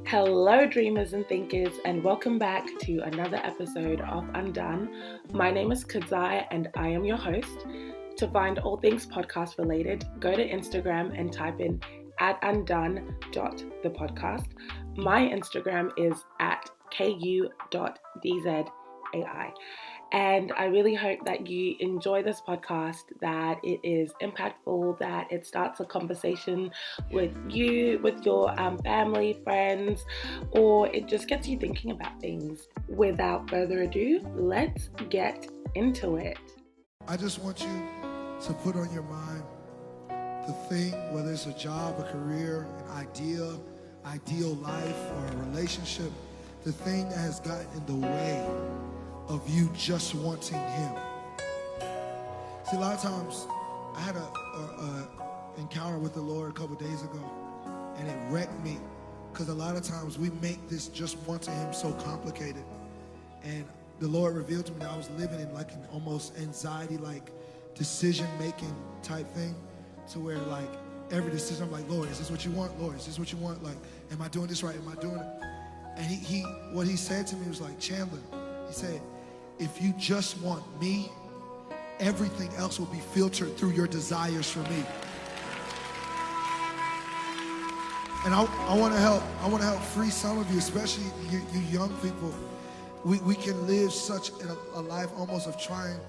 Hello, dreamers and thinkers, and welcome back to another episode of Undone. My name is Kudzai, and I am your host. To find all things podcast related, go to Instagram and type in @undone.thepodcast. My Instagram is @ku.dzai. And I really hope that you enjoy this podcast, that it is impactful, that it starts a conversation with you, with your family, friends, or it just gets you thinking about things. Without further ado, let's get into it. I just want you to put on your mind the thing, whether it's a job, a career, an ideal life, or a relationship, the thing that has gotten in the way of you just wanting him. See, a lot of times, I had a encounter with the Lord a couple days ago, and it wrecked me, because a lot of times we make this just wanting him so complicated. And the Lord revealed to me that I was living in like an almost anxiety, like decision-making type thing, to where like every decision I'm like, Lord, is this what you want? Lord, is this what you want? Like, am I doing this right? Am I doing it? And what he said to me was like, Chandler, he said, if you just want me, everything else will be filtered through your desires for me. And I want to help free some of you, especially you young people. We can live such a life almost of trying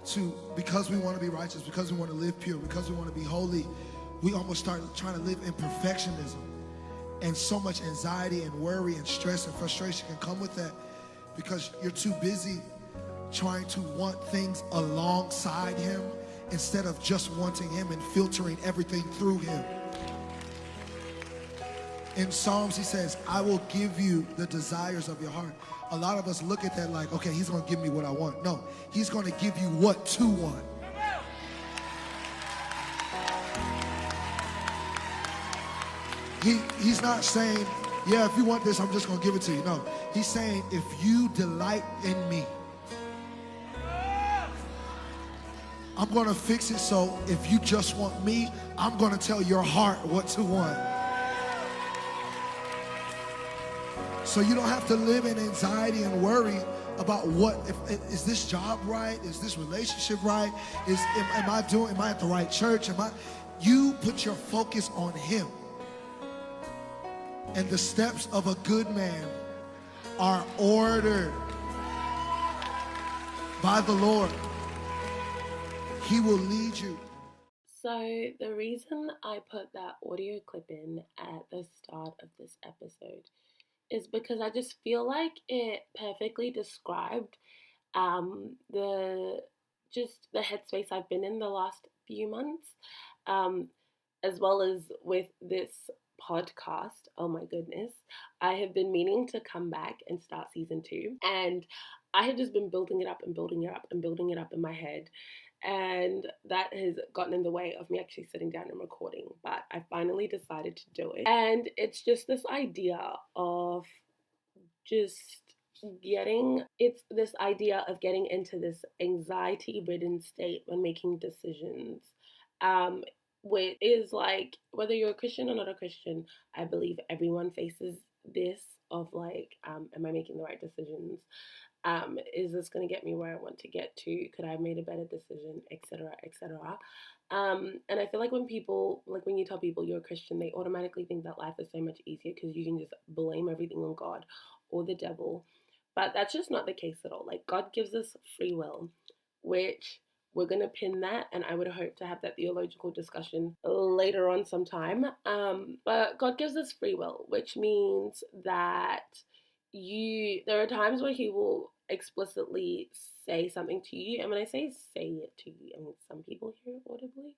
to, because we want to be righteous, because we want to live pure, because we want to be holy, we almost start trying to live in perfectionism. And so much anxiety and worry and stress and frustration can come with that, because you're too busy trying to want things alongside him instead of just wanting him and filtering everything through him. In Psalms, he says, I will give you the desires of your heart. A lot of us look at that like, okay, he's going to give me what I want. No, he's going to give you what to want. He's not saying, yeah, if you want this, I'm just going to give it to you. No, he's saying, if you delight in me, I'm going to fix it so if you just want me, I'm going to tell your heart what to want. So you don't have to live in anxiety and worry about is this job right? Is this relationship right? Am I at the right church? You put your focus on him. And the steps of a good man are ordered by the Lord. He will lead you. So the reason I put that audio clip in at the start of this episode is because I just feel like it perfectly described the headspace I've been in the last few months, as well as with this podcast. Oh my goodness. I have been meaning to come back and start season 2, and I have just been building it up and building it up and building it up in my head. And that has gotten in the way of me actually sitting down and recording. But I finally decided to do it. And it's just this idea of getting into this anxiety-ridden state when making decisions. Which is like, whether you're a Christian or not a Christian, I believe everyone faces this of like, am I making the right decisions? Is this going to get me where I want to get to? Could I have made a better decision, etc., etc. And I feel like when you tell people you're a Christian, they automatically think that life is so much easier because you can just blame everything on God or the devil. But that's just not the case at all. Like, God gives us free will, which we're going to pin that, and I would hope to have that theological discussion later on sometime. But God gives us free will, which means that there are times where he will explicitly say something to you. And when I say it to you, I mean some people hear it audibly.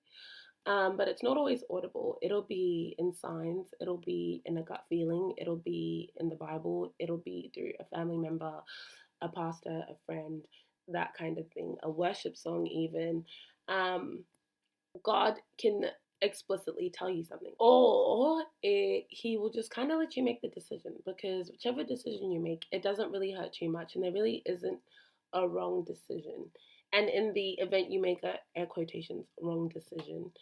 But it's not always audible. It'll be in signs, it'll be in a gut feeling, it'll be in the Bible, it'll be through a family member, a pastor, a friend, that kind of thing, a worship song even. God can explicitly tell you something, or he will just kind of let you make the decision, because whichever decision you make, it doesn't really hurt too much, and there really isn't a wrong decision. And in the event you make a, air quotations, wrong decision,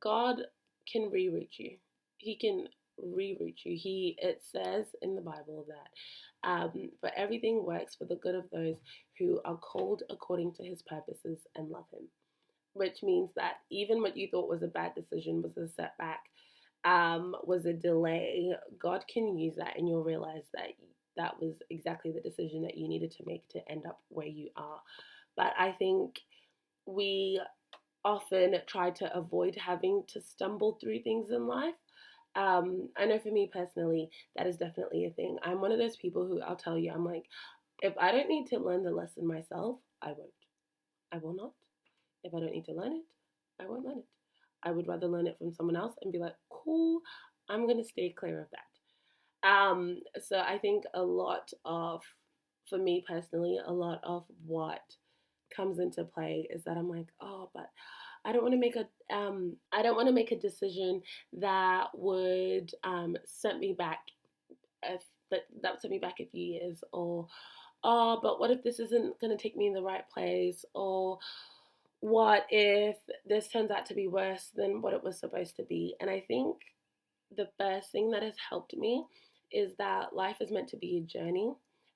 God can reroute you. He can reroute you. It says in the Bible that but everything works for the good of those who are called according to his purposes and love him, which means that even what you thought was a bad decision, was a setback, was a delay, God can use that, and you'll realize that that was exactly the decision that you needed to make to end up where you are. But I think we often try to avoid having to stumble through things in life. I know for me personally, that is definitely a thing. I'm one of those people who, I'll tell you, I'm like, if I don't need to learn the lesson myself, I won't. I will not. If I don't need to learn it, I won't learn it. I would rather learn it from someone else and be like, cool, I'm going to stay clear of that. So I think a lot of, for me personally, a lot of what comes into play is that I'm like, oh, but I don't want to make a decision that would set me back if that would set me back a few years, or oh, but what if this isn't going to take me in the right place, or what if this turns out to be worse than what it was supposed to be? And I think the first thing that has helped me is that life is meant to be a journey.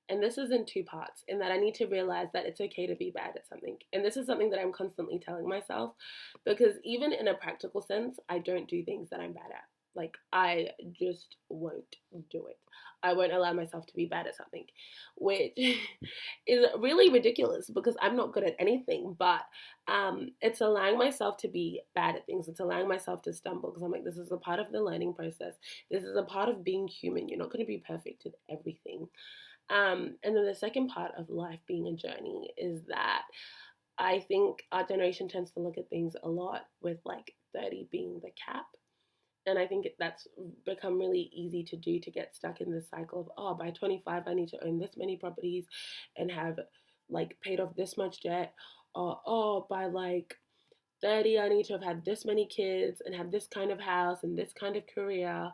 And this is in two parts, in that I need to realize that it's okay to be bad at something. And this is something that I'm constantly telling myself, because even in a practical sense, I don't do things that I'm bad at. Like, I just won't do it. I won't allow myself to be bad at something, which is really ridiculous because I'm not good at anything. But it's allowing myself to be bad at things. It's allowing myself to stumble, because I'm like, this is a part of the learning process. This is a part of being human. You're not going to be perfect at everything. And then the second part of life being a journey is that I think our generation tends to look at things a lot with like 30 being the cap. And I think that's become really easy to do, to get stuck in this cycle of, oh, by 25, I need to own this many properties and have like paid off this much debt. Or, oh, by like 30, I need to have had this many kids and have this kind of house and this kind of career.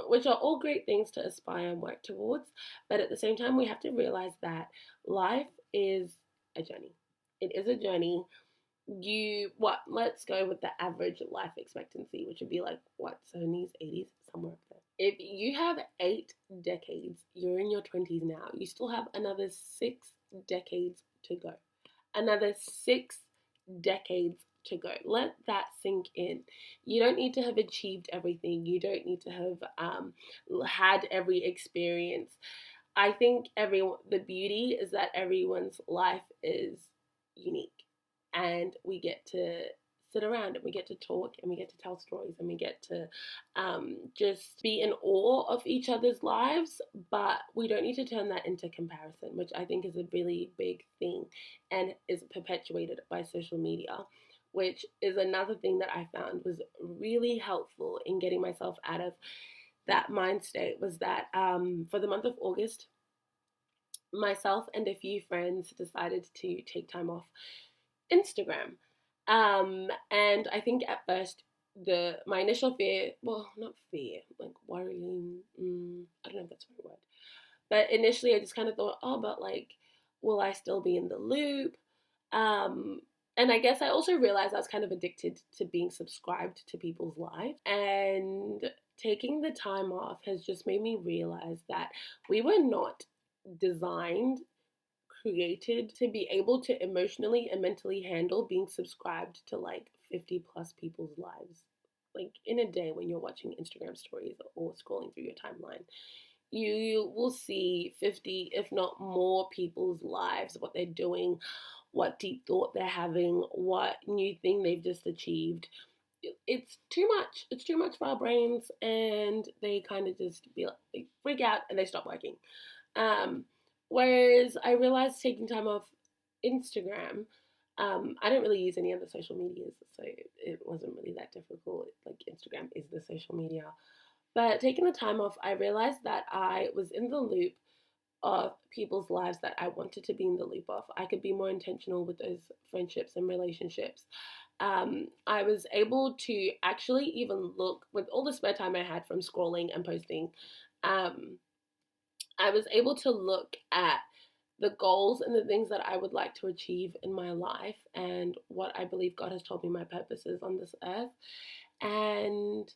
Which are all great things to aspire and work towards. But at the same time, we have to realize that life is a journey. It is a journey. Let's go with the average life expectancy, which would be like, what, 70s, 80s, somewhere up there. If you have 8 decades, you're in your 20s now, you still have another 6 decades to go. Another 6 decades to go. Let that sink in. You don't need to have achieved everything. You don't need to have had every experience. I think the beauty is that everyone's life is unique, and we get to sit around and we get to talk and we get to tell stories and we get to just be in awe of each other's lives, but we don't need to turn that into comparison, which I think is a really big thing and is perpetuated by social media, which is another thing that I found was really helpful in getting myself out of that mind state. Was that for the month of August, myself and a few friends decided to take time off Instagram. And I think at first my initial fear, well, not fear, like worrying, I don't know if that's the right word, but initially I just kind of thought, oh, but like, will I still be in the loop? And I guess I also realized I was kind of addicted to being subscribed to people's lives, and taking the time off has just made me realize that we were not designed, created to be able to emotionally and mentally handle being subscribed to like 50 plus people's lives. Like in a day when you're watching Instagram stories or scrolling through your timeline, you will see 50, if not more, people's lives, what they're doing, what deep thought they're having, what new thing they've just achieved. It's too much. It's too much for our brains, and they kind of just they freak out and they stop working. Whereas I realized taking time off Instagram, I don't really use any other social medias, so it wasn't really that difficult. Like, Instagram is the social media. But taking the time off, I realized that I was in the loop of people's lives that I wanted to be in the loop of. I could be more intentional with those friendships and relationships. I was able to actually even look, with all the spare time I had from scrolling and posting, I was able to look at the goals and the things that I would like to achieve in my life and what I believe God has told me my purpose is on this earth. And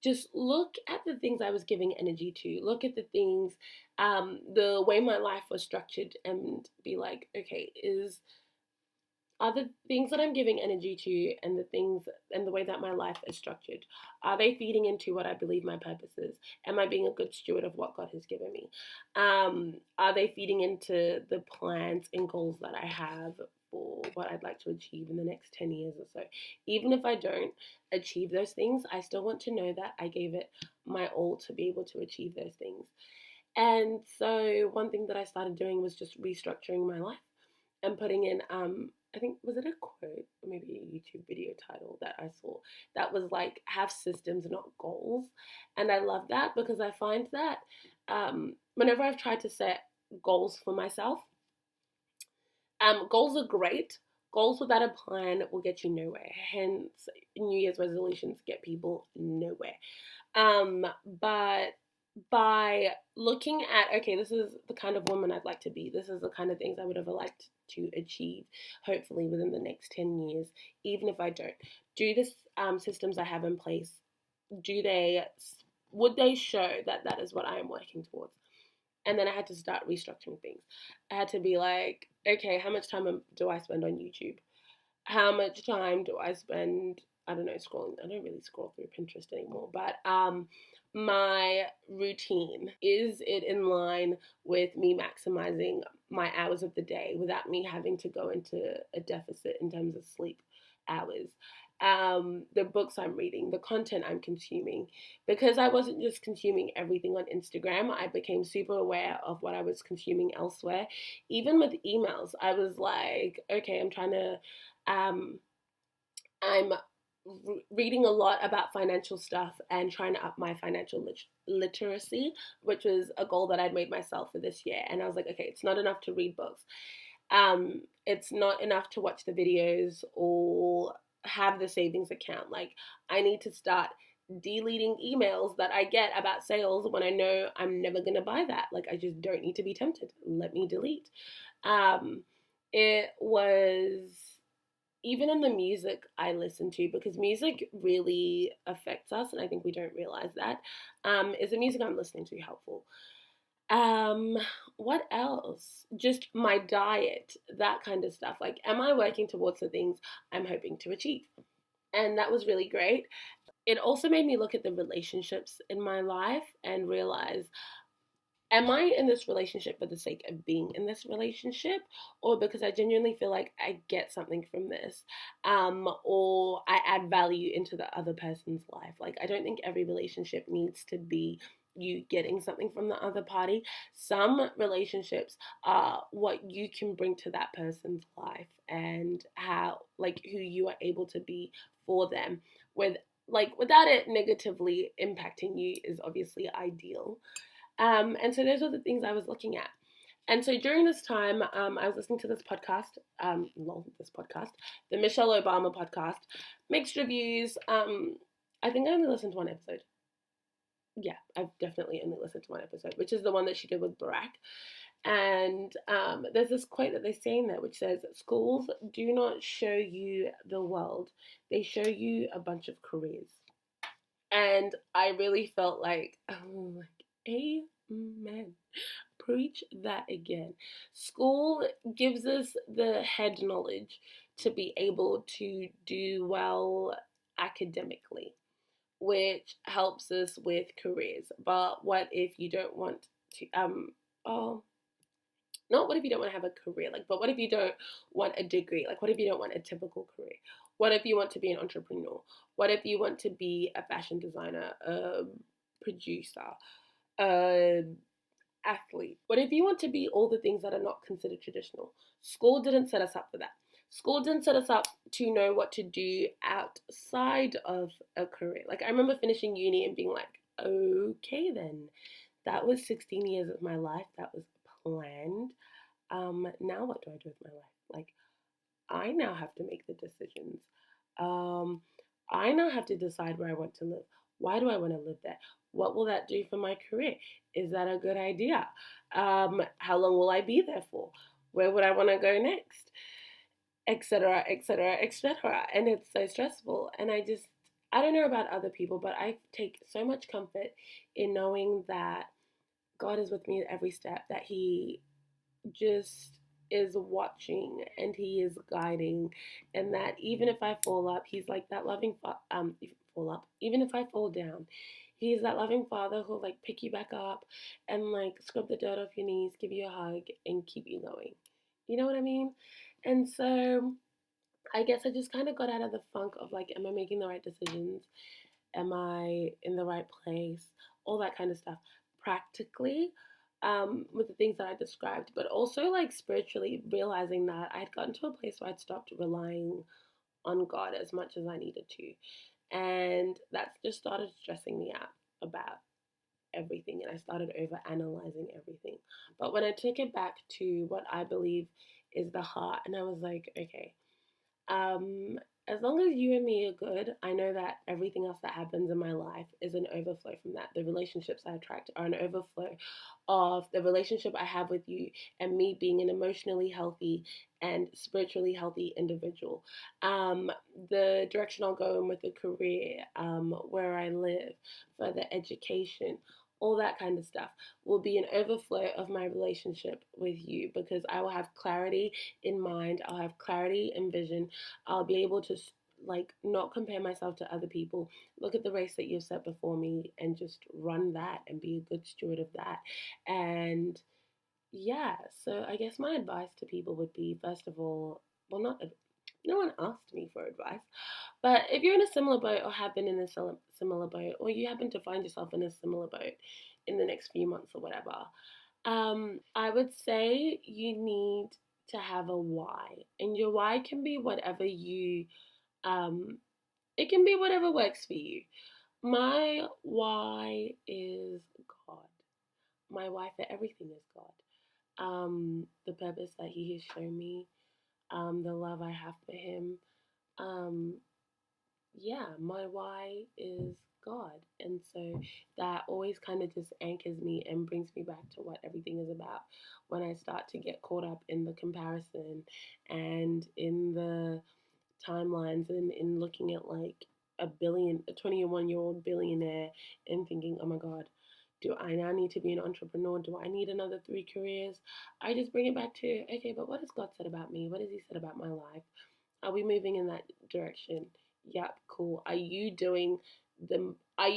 just look at the things I was giving energy to, look at the things, the way my life was structured, and be like, okay, are the things that I'm giving energy to, and the things and the way that my life is structured, are they feeding into what I believe my purpose is? Am I being a good steward of what God has given me? Are they feeding into the plans and goals that I have for what I'd like to achieve in the next 10 years or so? Even if I don't achieve those things, I still want to know that I gave it my all to be able to achieve those things. And so one thing that I started doing was just restructuring my life and putting in, I think, was it a quote or maybe a YouTube video title that I saw that was like, have systems, not goals. And I love that because I find that whenever I've tried to set goals for myself, goals are great. Goals without a plan will get you nowhere. Hence, New Year's resolutions get people nowhere. But by looking at, okay, this is the kind of woman I'd like to be, this is the kind of things I would have liked to achieve, hopefully within the next 10 years, even if I don't. Do this systems I have in place, do they, would they show that that is what I am working towards? And then I had to start restructuring things. I had to be like, okay, how much time do I spend on YouTube? How much time do I spend, I don't know, scrolling? I don't really scroll through Pinterest anymore, but my routine, is it in line with me maximizing my hours of the day without me having to go into a deficit in terms of sleep hours? The books I'm reading, the content I'm consuming, because I wasn't just consuming everything on Instagram, I became super aware of what I was consuming elsewhere. Even with emails, I was like, okay, um, I'm reading a lot about financial stuff and trying to up my financial literacy, which was a goal that I'd made myself for this year. And I was like, okay, it's not enough to read books. It's not enough to watch the videos or have the savings account. Like, I need to start deleting emails that I get about sales when I know I'm never going to buy that. Like, I just don't need to be tempted. Let me delete. It was even in the music I listen to, because music really affects us, and I think we don't realize that. Is the music I'm listening to helpful? Um, what else? Just my diet, that kind of stuff. Like, am I working towards the things I'm hoping to achieve? And that was really great. It also made me look at the relationships in my life and realize, am I in this relationship for the sake of being in this relationship, or because I genuinely feel like I get something from this, or I add value into the other person's life? Like, I don't think every relationship needs to be you getting something from the other party. Some relationships are what you can bring to that person's life, and how, like, who you are able to be for them, with, like, without it negatively impacting you, is obviously ideal. And so those are the things I was looking at. And so during this time, I was listening to this podcast, the Michelle Obama podcast, mixed reviews. I think I only listened to one episode. Yeah, I've definitely only listened to one episode, which is the one that she did with Barack. And there's this quote that they say in there, which says, schools do not show you the world, they show you a bunch of careers. And I really felt like, oh, like, amen. Preach that again. School gives us the head knowledge to be able to do well academically, which helps us with careers. But what if you don't want to, oh, not what if you don't want to have a career, like, but what if you don't want a degree? Like, what if you don't want a typical career? What if you want to be an entrepreneur? What if you want to be a fashion designer, a producer, a athlete? What if you want to be all the things that are not considered traditional? School didn't set us up for that. School didn't set us up to know what to do outside of a career. Like, I remember finishing uni and being like, okay then, that was 16 years of my life. That was planned. Now what do I do with my life? Like, I now have to make the decisions. I now have to decide where I want to live. Why do I want to live there? What will that do for my career? Is that a good idea? How long will I be there for? Where would I want to go next? Etc., etc., etc. And it's so stressful. And I don't know about other people, but I take so much comfort in knowing that God is with me at every step, that He just is watching and He is guiding, and that even if I fall up, He's like that loving fall up, even if I fall down, He's that loving Father who'll like pick you back up and like scrub the dirt off your knees, give you a hug, and keep you going. You know what I mean? And so I guess I just kind of got out of the funk of like, am I making the right decisions? Am I in the right place? All that kind of stuff. Practically, with the things that I described, but also like spiritually, realizing that I had gotten to a place where I'd stopped relying on God as much as I needed to. And that just started stressing me out about everything. And I started over analyzing everything. But when I took it back to what I believe is the heart, and I was like, okay, um, as long as you and me are good, I know that everything else that happens in my life is an overflow from that. The relationships I attract are an overflow of the relationship I have with you and me being an emotionally healthy and spiritually healthy individual. Um, the direction I'll go in with the career, where I live, further education, all that kind of stuff will be an overflow of my relationship with you because I will have clarity in mind, I'll have clarity in vision, I'll be able to like not compare myself to other people, look at the race that you've set before me and just run that and be a good steward of that. And yeah, so I guess my advice to people would be, first of all, well, not no one asked me for advice, but if you're in a similar boat or have been in a similar boat, or you happen to find yourself in a similar boat in the next few months or whatever, I would say you need to have a why, and your why can be whatever you, um, it can be whatever works for you. My why is God. My why for everything is God. The purpose that He has shown me, the love I have for Him. Um, yeah, my why is God. And so that always kind of just anchors me and brings me back to what everything is about when I start to get caught up in the comparison and in the timelines and in looking at like a 21-year-old billionaire and thinking, oh my God, do I now need to be an entrepreneur? Do I need another 3 careers? I just bring it back to, okay, but what has God said about me? What has He said about my life? Are we moving in that direction? Yep, cool. Are you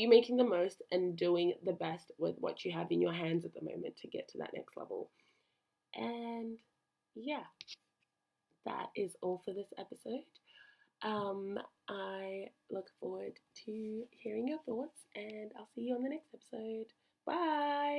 making the most and doing the best with what you have in your hands at the moment to get to that next level? And yeah, that is all for this episode. I look forward to hearing your thoughts and I'll see you on the next episode. Bye.